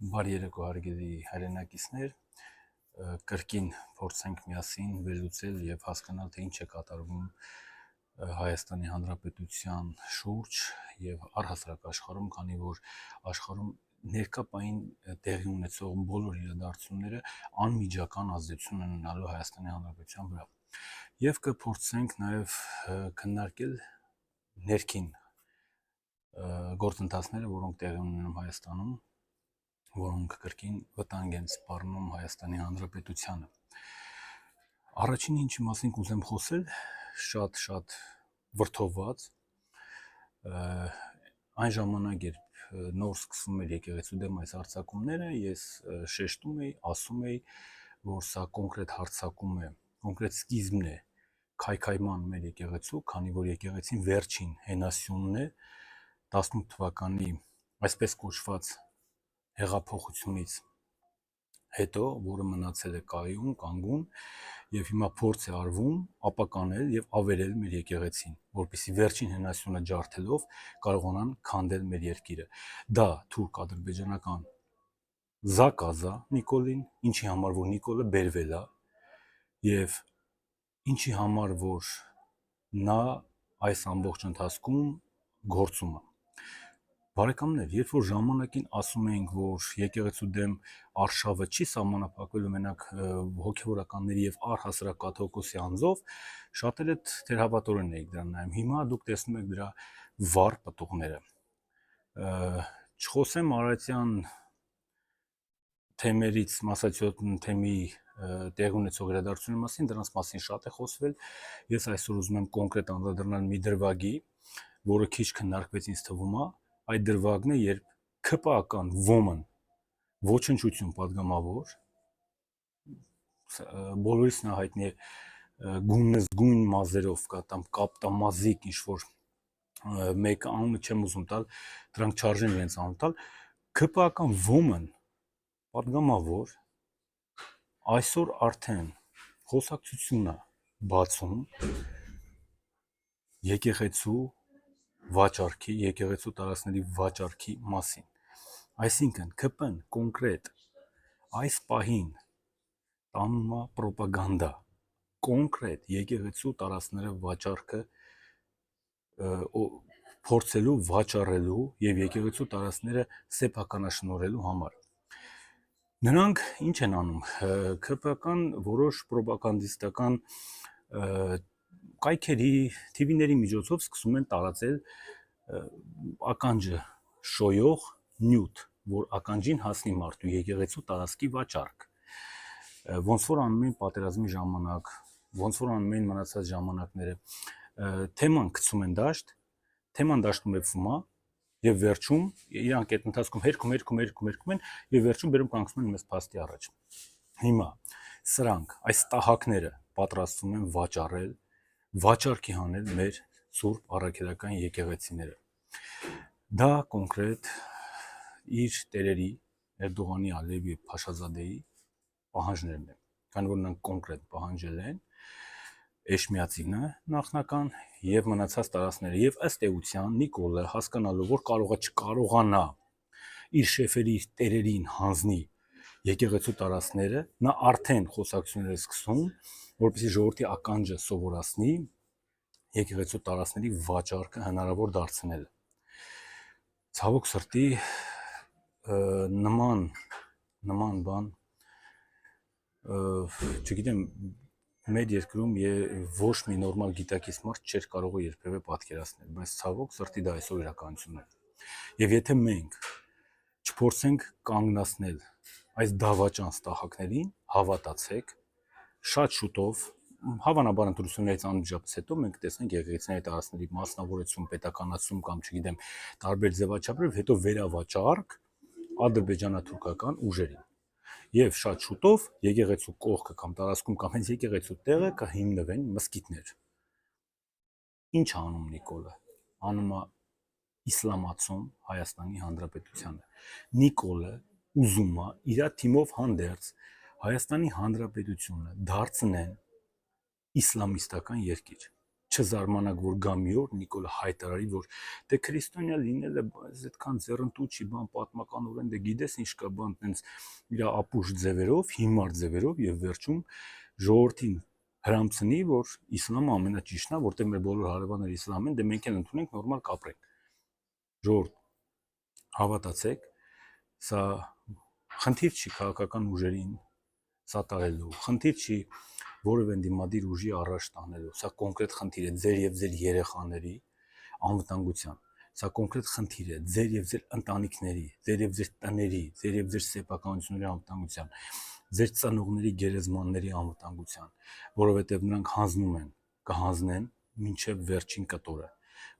Բարի երեկո հարգելի հայրենակիցներ, կրկին փորձենք միասին վերլուծել եւ հասկանալ, թե ինչ է կատարվում Հայաստանի Հանրապետության շուրջ եւ առհասարակ աշխարհում, քանի որ աշխարհում ներկապային տեղի ունեցող բոլոր իրադարձությունները անմիջական ազդեցություն են ունենալու Հայաստանի Հանրապետության վրա։ Եվ կփորձենք նաեւ քննարկել ներքին գործընթացները, որոնք տեղի ունենում Հայաստանում, որոնք կրկին վտանգ են սպառնում Հայաստանի Հանրապետությանը։ Առաջին ինչի մասին կուզեմ խոսել, շատ վրդովված, այն ժամանակ, երբ նոր սկսվում էր եկեղեցու դեմ այս հարձակումները, ես շեշտում էի, ասում էի, որ սա կոնկրետ հարձակում է, կոնկրետ սկիզբն է քայքայման մեր եկեղեցու, քանի որ եկեղեցին վերջին հենասյունն է 18 թվականի այսպես կոչված հեղափոխությունից հետո, որը մնացել է կանգուն, եւ հիմա փորձ է արվում ապականել եւ ավերել մեր եկեղեցին, որպեսզի վերջին հենասյունը ջարդելով կարողանան քանդել մեր երկիրը։ Դա թուրք-ադրբեջանական զակազա Նիկոլին, ինչի համար որ Նիկոլը բերվել է եւ ինչի համար որ նա այս ամբողջ ընթացքում գործում է։ Բարեկամներ, երբ որ ժամանակին ասում էինք, որ եկեղեցու դեմ արշավը չի սահմանափակվելու մենակ հոգևորականների եւ առհասարակ կաթողիկոսի անձով, շատերը թերհավատորեն էիք դրան նայում։ Հիմա դուք տեսնում եք դրա վառ պտուղները։ Չխոսեմ Արարատյան թեմերից, մասացիոն թեմի տեղ ունեցող իրադարձությունների մասին, դրանց մասին շատ է խոսվել։ Ես այսօր ուզում եմ կոնկրետ անդրադառնալ մի դրվագի, որը քիչ քննարկվեց ինձ թվում է, այդ դրվագն է, երբ ՔՊԱ-ական ոմն ոչնչություն падգամավոր, բոլորիս նա հայտնի է գույն մազերով կամ կապտամազիկ ինչ-որ մեկը, անունը չեմ ուզում տալ, դրանք չարժեն իրենց անուն տալ, ՔՊԱ-ական ոմն падգամավոր այսօր արդեն խոսակցություն է բացում եկեղեցու վաճառքի, եկեղեցու տարածքների վաճառքի մասին։ Այսինքն ՔՊ-ն կոնկրետ այս պահին տանում է պրոպագանդա, կոնկրետ եկեղեցու տարածքները վաճառքը փորձելու վաճառելու եւ եկեղեցու տարածքները սեփականաշնորհելու համար։ Նրանք ինչ են անում, ՔՊ-ական որոշ պրոպագանդիստական կայքերի, TV-ների միջոցով սկսում են տարածել ականջը շոյող նյութ, որ ականջին հասնի մարդու եկեղեցու տարածքի վաճառք, ոնց որ անում էին պատերազմի ժամանակ, ոնց որ անում էին մնացած ժամանակները, թեման գցում են դաշտ, թեման դաշտում է ֆումա, եւ վերջում իրանք այդ ընթացքում հերքում են եւ վերջում բերում կանգնում են մեզ փաստի առաջ։ Հիմա սրանք այս տահակները պատրաստվում են վաճառել, վաճառքի հանել մեր Սուրբ Առաքելական եկեղեցիները։ Դա կոնկրետ իր տերերի Էրդողանի, Ալիևի եւ Փաշազադեի պահանջներն են, քանի որ նրանք կոնկրետ պահանջել են Էշմիածինը նախնական եւ մնացած տարածքները եւ ըստ էության Նիկոլը հասկանալով, որ չկարողանա իր շեֆերի, իր տերերին հանձնի եկեղեցու տարածքները, նա արդեն խոսակցություններ է սկսում, որպեսզի ժողովրդի ականջը սովորացնի եկեղեցու տարածքների վաճառքը հնարավոր դարձնել։ Ցավոք սրտի նման բան, չգիտեմ, մեր երկրում ոչ մի նորմալ գիտակից մարդ չէր կարող երբևէ պատկերացնել, բայց ցավոք սրտի դա այսօր իրականություն է։ Եվ եթե մենք չփորձենք կանգնացնել այս դավաճան ստահակներին, հավատացեք, շատ շուտով, հավանաբար ընտրություններից անմիջապես հետո մենք տեսնենք եկեղեցիների տարածքների մասնավորեցում, պետականացում կամ չգիտեմ, տարբեր ձևաչափերով, հետո վերավաճառք ադրբեջանա-թուրքական ուժերին։ Եվ շատ շուտով եկեղեցու կողքը կամ տարածքում կամ հենց եկեղեցու տեղը կհիմնվեն մզկիթներ։ Ինչ է անում Նիկոլը։ Անում է իսլամացում Հայաստանի Հանրապետությանը։ Նիկոլը ուզում է իր թիմով հանդերձ Հայաստանի Հանրապետությունը դարձնեն իսլամիստական երկիր։ չզարմանաք, որ գա մի օր Նիկոլը հայտարարի, որ դե քրիստոնյա լինելը այդքան ձեռնտու չի, բան պատմականորեն դե գիտես ինչ կա, բան տենց իր ապուշ ձևերով, հիմար ձևերով եւ վերջում ժողովրդին հրամցնի, որ իսլամը ամենաճիշտն է, որտեղ մեր բոլոր հարևանները իսլամ են, դե մենք էլ ընդունենք նորմալ կապրենք։ Ժողովուրդ, հավատացեք, սա խնդիր չի քաղաքական ուժերին սատարելու, խնդիր չի որևէ դիմադիր ուժի առաջ տանելու, սա կոնկրետ խնդիր է ձեր եւ ձեր երեխաների անվտանգության, սա կոնկրետ խնդիր է ձեր եւ ձեր ընտանիքների, ձեր եւ ձեր տների, ձեր եւ ձեր սեփականությունների անվտանգության, ձեր ծնողների գերեզմանների անվտանգության, որովհետեւ նրանք հանձնում են, կհանձնեն մինչեւ վերջին կտորը,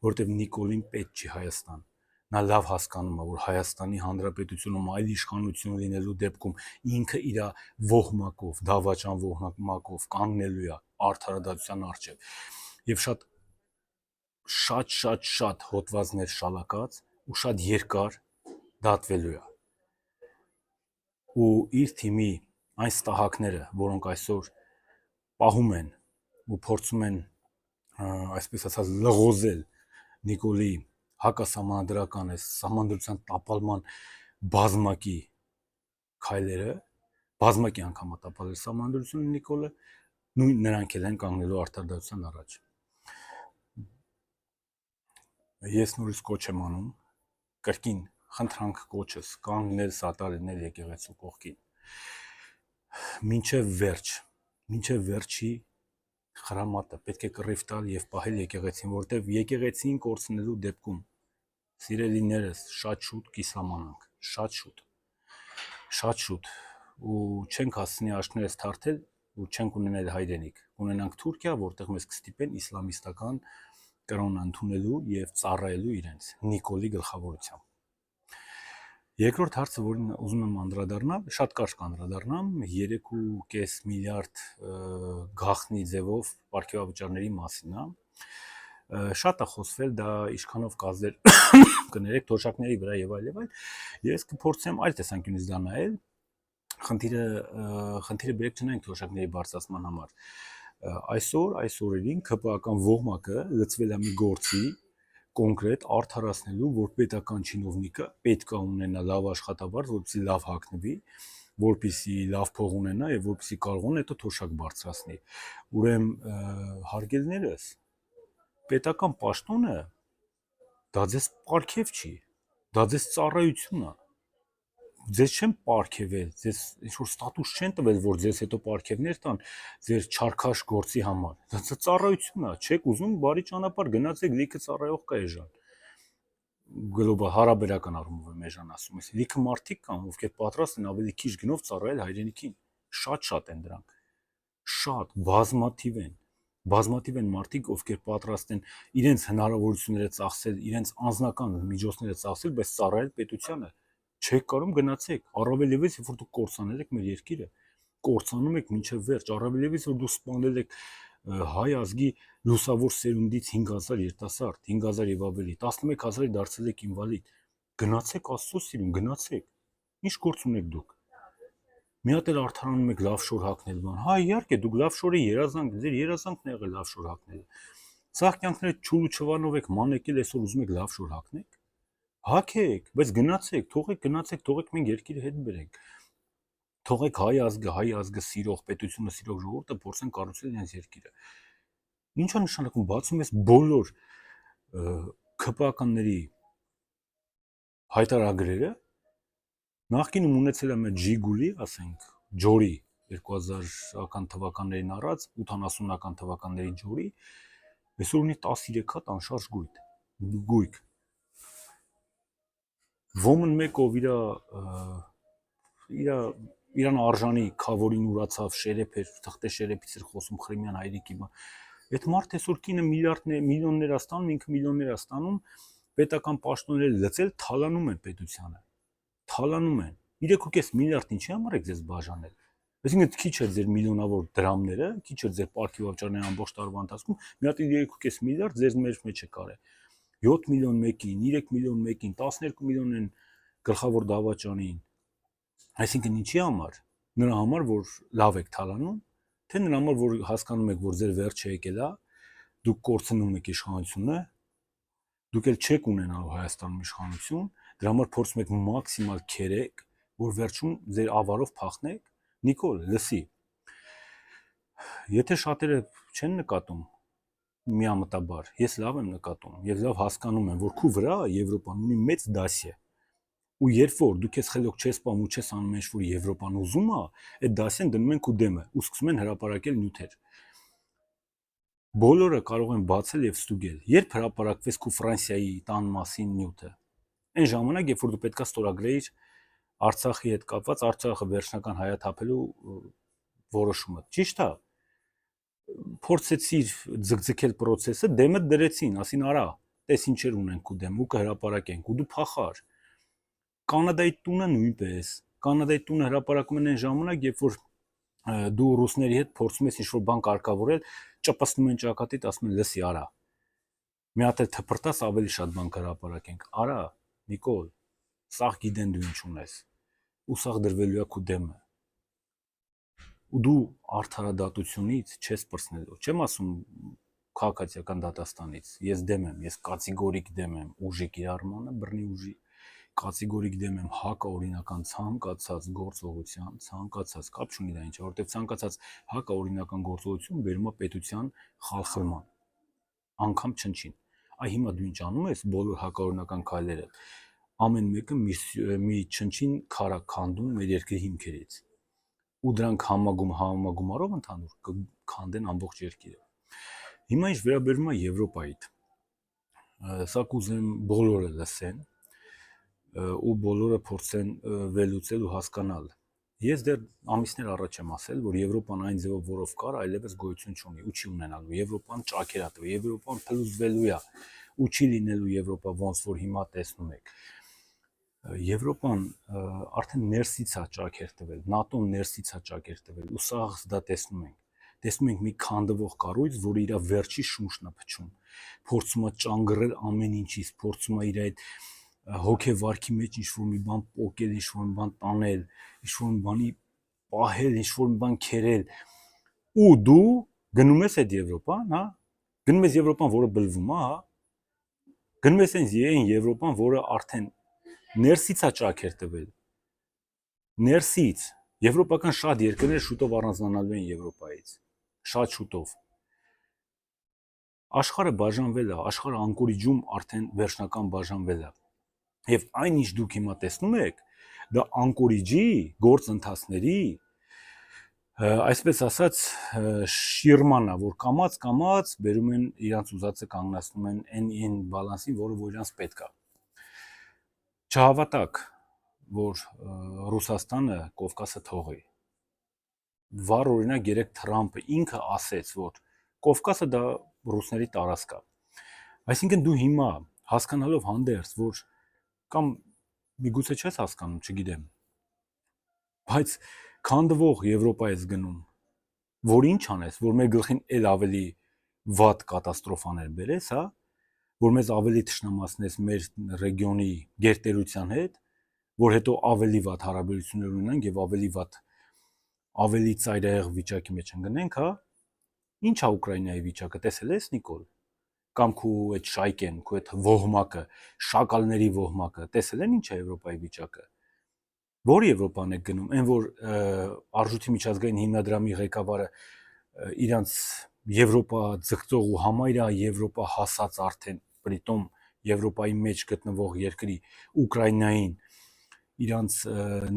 որովհետեւ Նիկոլին պետք չի Հայաստան։ Նա լավ հասկանում է, որ Հայաստանի Հանրապետությունում այլ իշխանություն լինելու դեպքում ինքը իր ոհմակով, դավաճան ոհմակով կանգնելու է արդարադատության առջև եւ շատ հոդվածներ շալակած ու շատ երկար դատվելու է։ Ու իր թիմի այն ստահակները, որոնք այսօր պահում են ու փորձում են, այսպես ասած, լղոզել Նիկոլի հակասահմանադրական է սահմանադրության տապալման բազմակի քայլերը, բազմակի անգամ տապալել սահմանադրությունը Նիկոլը, նույն նրանք էլ են կանգնելու արդարադատության առաջ։ Ես նորից կոչ եմ անում, կրկին խնդրանք կոչս կանգնել սատարելներ եկեղեցու կողքին։ Մինչև վերջի խրամատը պետք է կռիվ տալ եւ պահել եկեղեցին, որտեւ եկեղեցին կորցնելու դեպքում սիրելիներս շատ շուտ կիսամանանք, շատ շուտ ու չենք հասցնի աշկներս թարթել ու չենք ունենալ հայրենիք, ունենանք Թուրքիա, որտեղ մեզ կստիպեն իսլամիստական կրոնը ընդունելու եւ ծառայելու իրենց Նիկոլի գլխավորությամբ։ Երկրորդ հարցը, որին ուզում եմ անդրադառնալ, շատ կարճ կանդրադառնամ 3.5 միլիարդ գաղտնի ձևով պարգևավճարների մասին, շատ է խոսվել դա ինչքանով կազդել կներեք թոշակների վրա եւ այլ, ես կփորձեմ այլ տեսանկյունից դա նայել, խնդիրը բերեք չնայենք թոշակների բարձրացման համար, այս օրերին ԿՊԱ-ական ոհմակը լծվել է մի գործի կոնկրետ արդարացնելու, որ պետական չինովնիկը պետք է ունենա լավ աշխատավարձ, որպեսզի լավ հագնվի, որպեսզի լավ փող ունենա եւ որպեսզի կարողանա հետո թոշակ բարձրացնի։ Ուրեմն հարգելներս, պետական պաշտոնը դա ձեզ պարգև չի, դա ձեզ ծառայություն է։ Ձեզ չեն պարգևել, ձեզ ինչ-որ ստատուս չեն տվել, որ ձեզ հետո պարգևներ տան ձեր չարքաշ գործի համար։ Դա ծառայություն է, չեք ուզում բարի ճանապարհ գնացեք, լիքը ծառայող կա էժան։ Գլոբալ հարաբերական առումով եմ էժան ասում, ես լիքը մարդիկ կան, ովքեր պատրաստ են ավելի քիչ գնով ծառայել հայրենիքին։ Շատ են դրանք։ Շատ բազմաթիվ են մարդիկ, ովքեր պատրաստ են իրենց հնարավորությունները ծախսել, իրենց անձնական միջոցները ծախսել, բայց ծառայել պետությանը։ Չեք կարող գնացեք, առավել եւս, երբ որ դուք կործանել եք մեր երկիրը, կործանում եք մինչև վերջ, առավել եւս, որ դուք սպանել եք հայ ազգի լուսավոր սերունդից 5000 երիտասարդ, 5000 եւ ավելի, 11000-ը դարձել եք ինվալիդ։ Գնացեք Աստծո սիրուն, գնացեք։ Ինչ գործ ունեք դուք։ Մի հատ էլ արդարանում եք լավ շոր հագնել բան։ Հա, իհարկե, դուք լավ շորի երազանք, ձեր երազանքն է եղել լավ շոր հագնելը։ Սաղ կյանքները չուլ ու չվանով եք մանեկել, այսօր ուզում եք լավ շոր հագնեք։ Հագեք, բայց գնացեք, թողեք մենք երկիրը հետ բերենք։ Թողեք հայ ազգը սիրող, պետությունը սիրող ժողովուրդը փորձեն կառուցել իրենց երկիրը։ Ինչ է նշանակում բացում ես բոլոր ԿՊԱ-ականների հայտարարագրերը, նախկինում ունեցել եմ Ժիգուլի, ասենք, Ջորի 2000-ական թվականներին առած, 80-ական թվականների Ջորի, այսօր ունի 13 հատ անշարժ գույք։ Ոմն մեկով իրան արժանի քավորին ուրացավ, շերեփ էր, թղթե շերեփից էր խոսում Խրիմյան հայրիկի բան։ Այդ մարդ այսօր կինը միլիոններ է ստանում, ինքը միլիոններ է ստանում, պետական պաշտոնները լծել, թալանում են պետությանը։ Թալանում են։ 3.5 միլիարդ ինչի համար եք ձեզ բաժանել։ Այսինքն քիչ է ձեր միլիոնավոր դրամները, քիչ է ձեր պարգևավճարների ամբողջ տարվա ընթացքում, մի հատ 3.5 միլիարդ ձեր մեջ է կարել։ 7 միլիոն մեկին, 3 միլիոն մեկին, 12 միլիոն են գլխավոր դավաճանին։ Այսինքն ինչի համար։ Նրա համար, որ լավ եք թալանում, թե նրա համար, որ հասկանում եք, որ ձեր վերջը եկել է, դուք կորցնում եք իշխանությունը, դուք էլ չեք ունենալու Հայաստանում իշխանություն, դրա համար փորձում եք մաքսիմալ քերեք, որ վերջում ձեր ավարով փախնեք։ Նիկոլ, լսի, եթե շատերը չեն նկատում միամտաբար, ես լավ եմ նկատում եւ լավ հասկանում եմ, որ քու վրա Եվրոպան ունի մեծ դասյա։ Ու երբ որ դու քեզ խելոք չես պահում ու չես անում ինչ որ Եվրոպան ուզում է, այդ դասեն դնում են քու դեմը ու սկսում են հրապարակել նյութեր։ Բոլորը կարող են բացել եւ ստուգել, երբ հրապարակվեց քու Ֆրանսիայի տան մասին նյութը։ Այն ժամանակ, երբ որ դու պետքա ստորագրեիր Արցախի հետ կապված Արցախը վերջնական հայաթափելու որոշումը։ Ճիշտ է։ Փորձեցիր ձգձգել process-ը, դեմը դրեցին, ասին արա, տես ինչեր ունենք քու դեմ ու կհրապարակենք ու դու փախար։ Կանադայի տունը նույնպես։ Կանադայի տունը հրապարակում են այն ժամանակ, երբ որ դու ռուսների հետ փորձում ես ինչ-որ բան կարգավորել, ճպսնում են ճակատիդ, ասում են լսի արա։ Մի հատ էլ թփրտաս ավելի շատ բան կհրապարակենք։ Արա, Նիկոլ, սաղ գիտեն դու ինչ ունես։ Ու սաղ դրվելու է քու դեմը։ Ու դու արդարադատությունից չես պրծնելու։ Չեմ ասում քաղաքացիական դատաստանից։ Ես դեմ եմ, ես կատեգորիկ դեմ եմ ուժի կիրառմանը, բռնի ուժի, կատեգորիկ դեմ եմ հակաօրինական ցանկացած գործողության, ցանկացած կապ չունի դա ինչա, որովհետև ցանկացած հակաօրինական գործողություն բերում է պետության խալխլման, անգամ չնչին։ Այ հիմա դու ինչ անում ես բոլոր հակաօրինական քայլերը, ամեն մեկը մի չնչին քարա քանդում մեր երկրի հիմքերից։ Ու դրանք համագումարով ընդհանուր կքանդեն ամբողջ երկիրը։ Հիմա ինչ վերաբերում է Եվրոպայիդ, սա կուզեմ բոլորը լսեն ու բոլորը փորձեն վերլուծել ու հասկանալ։ Ես դեռ ամիսներ առաջ եմ ասել, որ Եվրոպան այն ձևով որով կար, այլևս գոյություն չունի ու չի ունենալու։ Եվրոպան ճաքեր է տվել, Եվրոպան փլուզվելու է ու չի լինելու Եվրոպա, ոնց որ հիմա տեսնում եք։ Եվրոպան արդեն ներսից է ճաքեր տվել, ՆԱՏՕ-ն ներսից է ճաքեր տվել, ու սա դա տեսնում ենք։ Տեսնում ենք մի քանդվող կառույց, որը իր վերջի շունչն է փչում, փորձում է ճանգռել ամեն ինչից, փորձում է իր այդ հոգեվարքի մեջ ինչ-որ մի բան պոկել, ինչ-որ մի բան տանել, ինչ-որ մի բանի պահել, ինչ-որ մի բան քերել։ Ու դու գնում ես այդ Եվրոպան, հա? Գնում ես Եվրոպան, որը բլվում է, հա? Գնում ես այն Եվրոպան, որը արդեն ներսից է ճաքեր տվել։ Ներսից եվրոպական շատ երկրներ շուտով առանձնանալու են Եվրոպայից։ Շատ շուտով։ Աշխարհը բաժանվել է, աշխարհը անկորիջում արդեն վերջնական բաժանվել է։ Եվ այն ինչ դուք հիմա տեսնում եք, դա անկորիջի գործընթացների, այսպես ասած, շիրման է, որ կամած բերում են իրանց ուզածը կանգնացնում են այն բալանսին, որը որ իրանց պետք է։ Չհավատակ, որ Ռուսաստանը Կովկասը թողի։ Վառ օրինակ երեք Թրամփը ինքը ասեց, որ Կովկասը դա ռուսների տարածք է։ Այսինքն դու հիմա հասկանալով հանդերձ, որ կամ միգուցե չես հասկանում, չգիտեմ, բայց քանդվող Եվրոպայից գնում, որ ինչ անես, որ մեր գլխին էլ ավելի վատ կատաստրոֆաներ բերես, հա, որ մեզ ավելի թշնամացնես մեր ռեգիոնի գերտերության հետ, որ հետո ավելի վատ հարաբերություններ ունենանք եւ ավելի ծայրահեղ վիճակի մեջ ընկնենք, հա։ Ինչ է Ուկրաինայի վիճակը, տեսել ես, Նիկոլ։ Կամ քու այդ շայկեն, քու այդ ոհմակը, շակալների ոհմակը, տեսել են ինչ է Եվրոպայի վիճակը։ Որ Եվրոպան է գնում, այն որ արժույթի միջազգային հիմնադրամի ղեկավարը իրանց Եվրոպա ձգտող ու համարյա Եվրոպա հասած արդեն, պրիտոմ Եվրոպայի մեջ գտնվող երկրի Ուկրաինային իրանց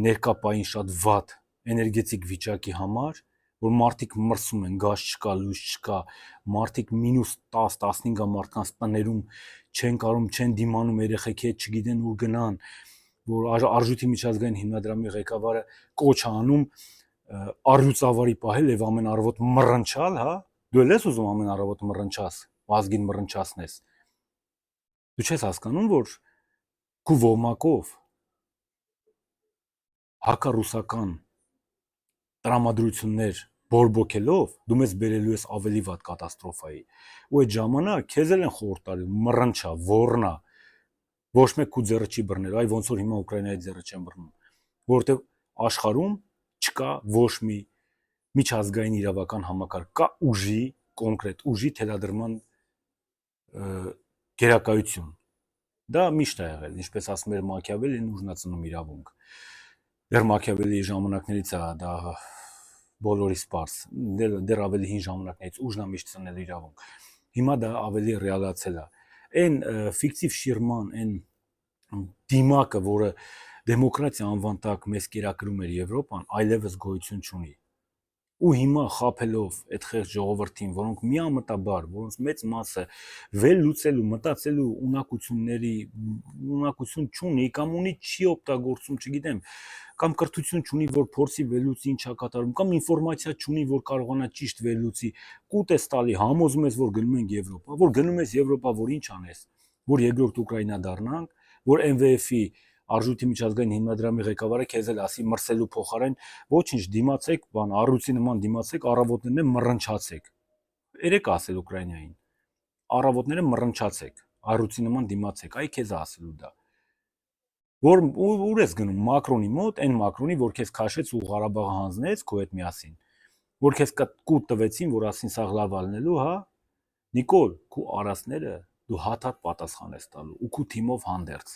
ներկապային շատ վատ էներգետիկ վիճակի համար, որ մարդիկ մրսում են, գազ չկա, լույս չկա, մարդիկ -10-15 մարդկանց տներում չեն կարում, չեն դիմանում, երեխեքի հետ չգիտեն ուր գնան, որ արժույթի միջազգային հիմնադրամի ղեկավարը կոչ է անում առյուծավարի պահել եւ ամեն առավոտ մռնչալ, հա։ Դու ես ուզում ամեն առավոտ մռնչաս, ազգին մռնչացնես։ Դու չես հասկանում, որ քու ոհմակով հակառուսական տրամադրություններ բորբոքելով դու մեզ բերելու ես ավելի վատ կատաստրոֆայի։ Ու այդ ժամանակ քեզ էլ են խորհուրդ տալու մռնչա, ոռնա, ոչ մեկ քու ձեռը չի բռնելու, այ ոնց որ հիմա Ուկրաինայի ձեռը չեն բռնում, որովհետև աշխարհում չկա ոչ մի միջազգային իրավական համակարգ, կա ուժի, կոնկրետ ուժի թելադրման գերակայություն։ Դա միշտ է եղել, ինչպես ասում էր Մաքիավելին, ուժնացնում իրավունք։ Դեռ Մաքիավելիի ժամանակներից է դա բոլորի սպարս, դեռ ավելի հին ժամանակներից ուժն է միշտ ծնել իրավունք։ Հիմա դա ավելի ռեալացել է։ Այն ֆիկտիվ շիրման, այն դիմակը, որը դեմոկրատիա անվան տակ մեզ կերակրում էր Եվրոպան, այլևս գոյություն չունի։ Ու հիմա խափելով այդ խեղճ ժողովրդին, որոնք միամտաբար, որոնց մեծ մասը վերլուծելու, մտածելու ունակություն չունի, կամ ունի չի օգտագործում, չգիտեմ, կամ կրթություն չունի, որ փորձի վերլուծի ինչա կատարում, կամ ինֆորմացիա չունի, որ կարողանա ճիշտ վերլուծի, կուտ է տալի, համոզում ես, որ գնում ենք Եվրոպա, որ գնում ես Եվրոպա, որ ինչ անես, որ երկրորդ Ուկրաինա դառնանք, որ MVF-ի Արժույթի միջազգային հիմնադրամի ղեկավարը քեզ էլ ասի մրսելու փոխարեն ոչինչ դիմացեք, բան առույցի նման դիմացեք, առավոտներն մռնչացեք։ Երեք ասել Ուկրաինային։ Առավոտները մռնչացեք, առույցի նման դիմացեք, այ քեզ ասելու դա։ Որ ուր ես գնում Մակրոնի մոտ, այն Մակրոնի, որ քեզ քաշեց ու Ղարաբաղը հանձնեց քո հետ միասին։ Որ քեզ կուտ տվեցին, որ ասին սա լավ ալնելու, հա։ Նիկոլ, քո արածները դու հաթաթ պատասխան ես տալու ու քո թիմով հանդերձ։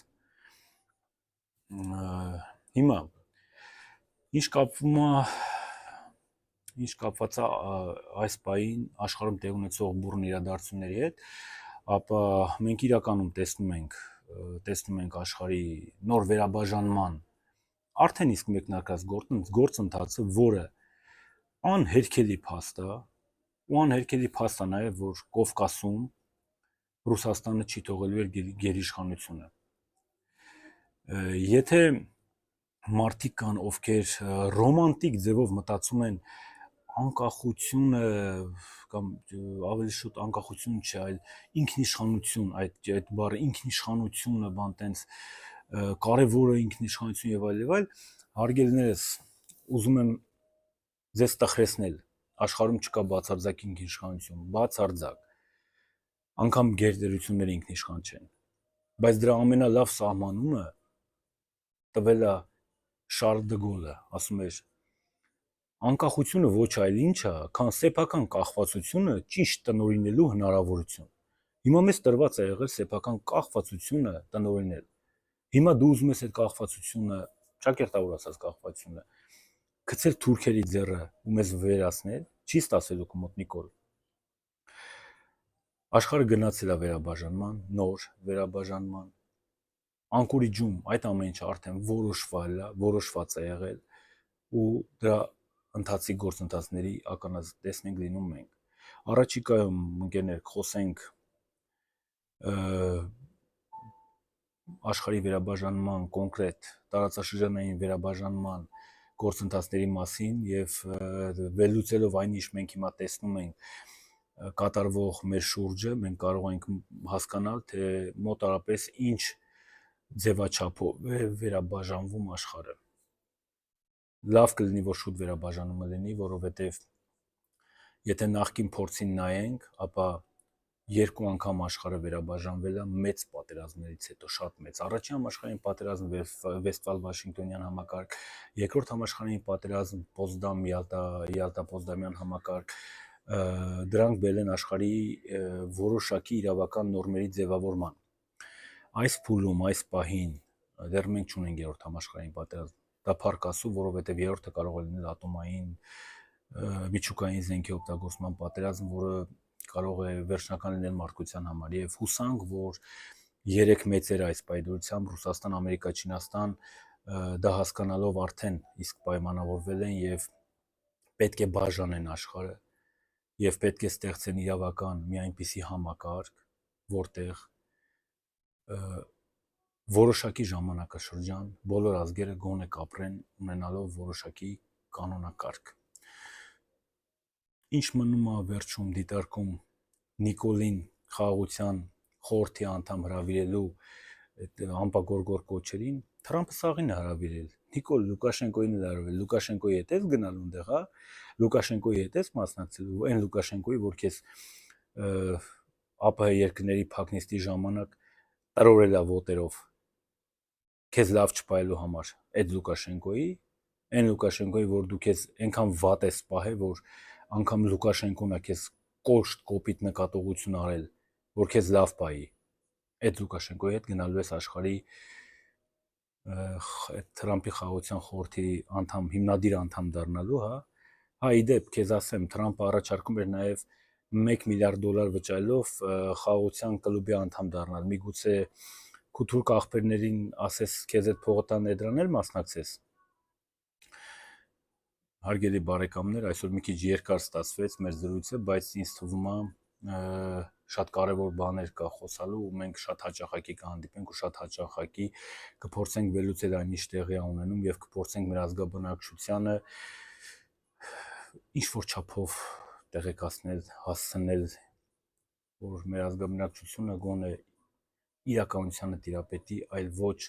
Հիմա ինչ կապված է այս պահին աշխարհում տեղ ունեցող բուռն իրադարձությունների հետ, ապա մենք իրականում տեսնում ենք աշխարհի նոր վերաբաժանման արդեն իսկ մեկնարկած գործընթացը, որը անհերքելի փաստ է, ու անհերքելի փաստ է նաև, որ Կովկասում Ռուսաստանը չի թողելու իր գերիշխանությունը։ Եթե մարդիկ կան, ովքեր ռոմանտիկ ձևով մտածում են անկախությունը կամ ավելի շուտ անկախություն չէ, այլ ինքնիշխանություն, այդ բառը ինքնիշխանությունը, բան տենց կարևորը ինքնիշխանություն եւ այլ, հարգելիներս, ուզում եմ ձեզ տխրեցնել, աշխարհում չկա բացարձակ ինքնիշխանություն, բացարձակ, անգամ գերտերությունները ինքնիշխան չեն, բայց դրա ամենալավ սահմանումը տվել է Շարլ դը Գոլը, ասում էր. անկախությունը ոչ այլ ինչ է, քան սեփական կախվածությունը ճիշտ տնօրինելու հնարավորություն։ Հիմա մեզ տրված է եղել սեփական կախվածությունը տնօրինել։ Հիմա դու ուզում ես այդ կախվածությունը, ճակերտավոր ասած կախվածությունը, գցել թուրքերի ձեռը ու մեզ վերացնել, չի ստացվելու քո մոտ Նիկոլ։ Աշխարհը գնացել է վերաբաժանման, նոր վերաբաժանման, անկուրի ջում այդ ամեն ինչը արդեն որոշված է եղել ու դրա ընթացիկ գործընթացների ականած տեսնենք լինում մենք։ Առաջիկայում ընկերներ խոսենք աշխարհի վերաբաժանման կոնկրետ տարածաշրջանային վերաբաժանման գործընթացների մասին եւ վերլուծելով այն, ինչ մենք հիմա տեսնում ենք կատարվող մեր շուրջը, մենք կարող ենք հասկանալ, թե մոտարապես ինչ ձևաչափով է վերաբաժանվում աշխարհը։ Լավ կլինի, որ շուտ վերաբաժանումը լինի, որովհետև եթե նախկին փորձին նայենք, ապա երկու անգամ աշխարհը վերաբաժանվել է մեծ պատերազմներից հետո, շատ մեծ։ Առաջին համաշխարհային պատերազմ Վեստֆալ-Վաշինգտոնյան համակարգ, երկրորդ համաշխարհային պատերազմ Յալտա-Պոզդամյան համակարգ, դրանք բերել են աշխարհի որոշակի իրավական նորմերի ձևավորման։ Այս փուլում, այս պահին դեռ մենք չունենք երրորդ համաշխարհային պատերազմ։ Դա փառք Աստծո, որովհետև երրորդը կարող է լինել ատոմային միջուկային զենքի օգտագործման պատերազմ, որը կարող է վերջնական լինել մարդկության համար, եւ հուսանք, որ երեք մեծերը այս պայմանությամբ Ռուսաստան, Ամերիկա, Չինաստան դա հասկանալով արդեն իսկ պայմանավորվել են եւ պետք է բաժանեն աշխարհը եւ պետք է ստեղծեն իրավական մի այնպիսի համակարգ, որտեղ որոշակի ժամանակաշրջան բոլոր ազգերը գոնե կապրեն ունենալով որոշակի կանոնակարգ։ Ինչ մնում է վերջում դիտարկում Նիկոլին խաղաղության խորհրդի անդամ հրավիրելու այդ ամպագորգոր կոչերին, Թրամփը սաղին է հրավիրել։ Նիկոլ Լուկաշենկոին էլ հրավիրել, Լուկաշենկոյի հետ ես գնալ այնտեղ, հա, Լուկաշենկոյի հետ ես մասնակցելու, այն Լուկաշենկոյի, որ քեզ ԱՊՀ երկրների փակնիստի ժամանակ տրորել է ոտերով քեզ լավ չպայելու համար, այդ Լուկաշենկոյի, այն Լուկաշենկոյի, որ դու քեզ այնքան վատ ես պահել, որ անգամ Լուկաշենկոն է քեզ կոշտ կոպիտ նկատողություն արել որ քեզ լավ պայի, այդ Լուկաշենկոյի հետ գնալու ես աշխարհի Թրամփի խաղաղության խորհրդի անդամ, հիմնադիր անդամ դառնալու, հա, իդեպ քեզ ասեմ, Թրամփը առաջարկում էր նաև $1 միլիարդ վճարելով խաղաղության կլուբի անդամ դառնալ, միգուցե քու թուրք աղբերներին ասես քեզ այդ փողը տան ներդրանել մասնակցես։ Հարգելի բարեկամներ, այսօր մի քիչ երկար ստացվեց մեր զրույցը, բայց ինձ թվում է շատ կարևոր բաներ կա խոսալու ու մենք շատ հաճախակի կհանդիպենք ու շատ հաճախակի կփորձենք վերլուծել այն ինչ տեղի է ունենում եւ կփորձենք մեր ազգաբնակչությանը ինչ որ չափով տեղեկացնել, հասցնել, որ մեր ազգաբնակչությունը գոնե իրականությանը տիրապետի, այլ ոչ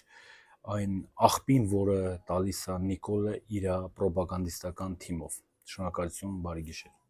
այն աղբին, որը տալիս է Նիկոլը իր պրոպագանդիստական թիմով։ Շնորհակալություն, բարի գիշեր։